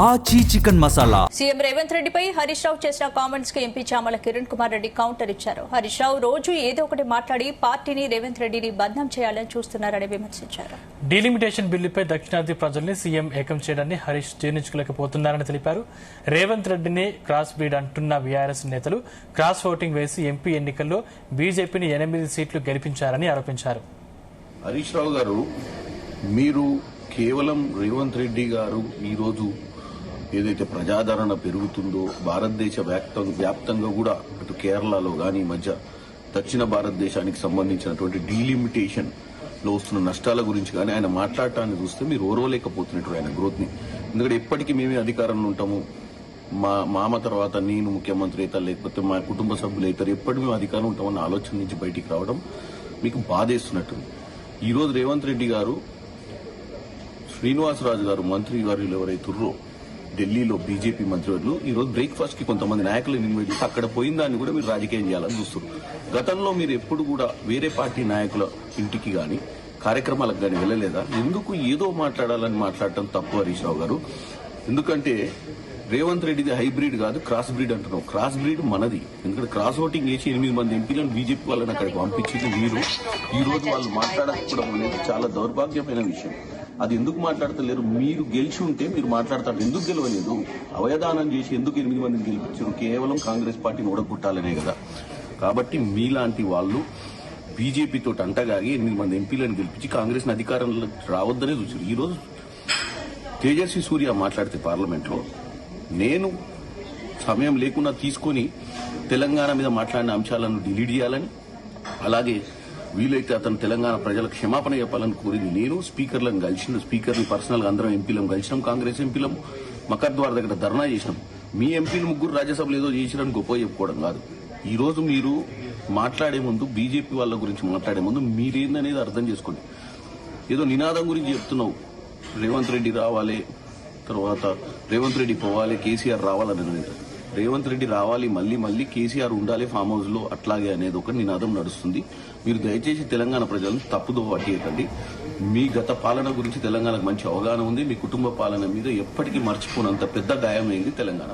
ఆచి chicken masala. CM Revanth రెడ్డిపై హరీష్ రావు చేసిన కామెంట్స్ కు ఎంపీ చామల కిరణ్ కుమార్ రెడ్డి కౌంటర్ ఇచ్చారు. హరీష్ రావు రోజు ఏదో ఒకటి మాట్లాడి పార్టీని రేవంత్ రెడ్డిని బద్నాం చేయాలని చూస్తున్నారని విమర్శించారు. డీలిమిటేషన్ బిల్లుపై దక్షిణాది ప్రజల్ని సీఎం ఏకం చేయడాన్ని హరీష్ జీర్ణించుకోలేకపోతున్నారని తెలిపారు. రేవంత్ రెడ్డిని క్రాస్ బ్రీడ్ అంటున్న బీఆర్ఎస్ నేతలు క్రాస్ ఓటింగ్ వేసి ఎంపీ ఎన్నికల్లో బీజేపీని 8 సీట్లు గెలిపించారని ఆరోపించారు. హరీష్ రావు గారు, మీరు కేవలం రేవంత్ రెడ్డి గారు ఈరోజు ఏదైతే ప్రజాదరణ పెరుగుతుందో భారతదేశ వ్యాప్తంగా కూడా అటు కేరళలో కానీ ఈ మధ్య దక్షిణ భారతదేశానికి సంబంధించినటువంటి డీలిమిటేషన్ లో వస్తున్న నష్టాల గురించి కానీ ఆయన మాట్లాడటాన్ని చూస్తే మీరు ఓర్వలేకపోతున్నట్టు ఆయన గ్రోత్ ని. ఎందుకంటే ఎప్పటికీ మేమే అధికారంలో ఉంటాము, మా మామ తర్వాత నేను ముఖ్యమంత్రి అవుతా, లేకపోతే మా కుటుంబ సభ్యులు అవుతారు, ఎప్పటి మేము అధికారం ఉంటామన్న ఆలోచన నుంచి బయటికి రావడం మీకు బాధేస్తున్నట్టుంది. ఈ రోజు రేవంత్ రెడ్డి గారు, శ్రీనివాసరాజు గారు మంత్రి వర్యులు ఎవరైతుర్రో ఢిల్లీలో బీజేపీ మంత్రివర్యులు ఈ రోజు బ్రేక్ఫాస్ట్ కి కొంతమంది నాయకులను ఇన్వైట్ చేసి అక్కడ పోయిన దాన్ని కూడా మీరు రాజకీయం చేయాలని చూస్తున్నారు. గతంలో మీరు ఎప్పుడు కూడా వేరే పార్టీ నాయకుల ఇంటికి గాని కార్యక్రమాలకు గాని వెళ్ళలేదా? ఎందుకు ఏదో మాట్లాడాలని మాట్లాడటం తప్పు హరీష్ రావు గారు. ఎందుకంటే రేవంత్ రెడ్డిది హైబ్రిడ్ కాదు, క్రాస్ బ్రీడ్ అంటున్నాం. క్రాస్ బ్రీడ్ మనది. ఎందుకంటే క్రాస్ ఓటింగ్ చేసి 8 మంది ఎంపీలను బీజేపీ వాళ్ళని అక్కడికి పంపించింది మీరు. ఈ రోజు వాళ్ళు మాట్లాడకపోవడం అనేది చాలా దౌర్భాగ్యమైన విషయం. అది ఎందుకు మాట్లాడతలేరు? మీరు గెలిచి ఉంటే మీరు మాట్లాడతారు. ఎందుకు గెలవలేదు? అవయదానం చేసి ఎందుకు 8 మందిని గెలిపించారు? కేవలం కాంగ్రెస్ పార్టీని ఓడగొట్టాలనే కదా. కాబట్టి మీలాంటి వాళ్ళు బీజేపీతో అంటగాగి 8 మంది ఎంపీలను గెలిపించి కాంగ్రెస్ ని అధికారంలో రావద్దనే చూసారు. ఈ రోజు తేజస్వి సూర్య మాట్లాడితే పార్లమెంట్ లో నేను సమయం లేకుండా తీసుకుని తెలంగాణ మీద మాట్లాడిన అంశాలను డిలీట్ చేయాలని, అలాగే వీలైతే అతను తెలంగాణ ప్రజలకు క్షమాపణ చెప్పాలని కోరింది నేను. స్పీకర్లను కలిసిన, స్పీకర్ని పర్సనల్ గా అందరం ఎంపీలను కలిసినాం, కాంగ్రెస్ ఎంపీలం మకర్ ద్వార్ దగ్గర ధర్నా చేసినాం. మీ ఎంపీలు 3 రాజ్యసభలు ఏదో చేసిరని గొప్ప చెప్పుకోవడం కాదు. ఈ రోజు మీరు మాట్లాడే ముందు, బీజేపీ వాళ్ళ గురించి మాట్లాడే ముందు మీరేందనేది అర్థం చేసుకోండి. ఏదో నినాదం గురించి చెప్తున్నావు, రేవంత్ రెడ్డి రావాలి, తర్వాత రేవంత్ రెడ్డి పోవాలి, కేసీఆర్ రావాలని అనేది. రేవంత్ రెడ్డి రావాలి, మళ్లీ కేసీఆర్ ఉండాలి ఫామ్ హౌస్ లో, అట్లాగే అనేది ఒక నినాదం నడుస్తుంది. మీరు దయచేసి తెలంగాణ ప్రజలను తప్పుదో పట్టేయకండి. మీ గత పాలన గురించి తెలంగాణకు మంచి అవగాహన ఉంది. మీ కుటుంబ పాలన మీద ఎప్పటికీ మర్చిపోనంత పెద్ద గాయమైంది తెలంగాణ.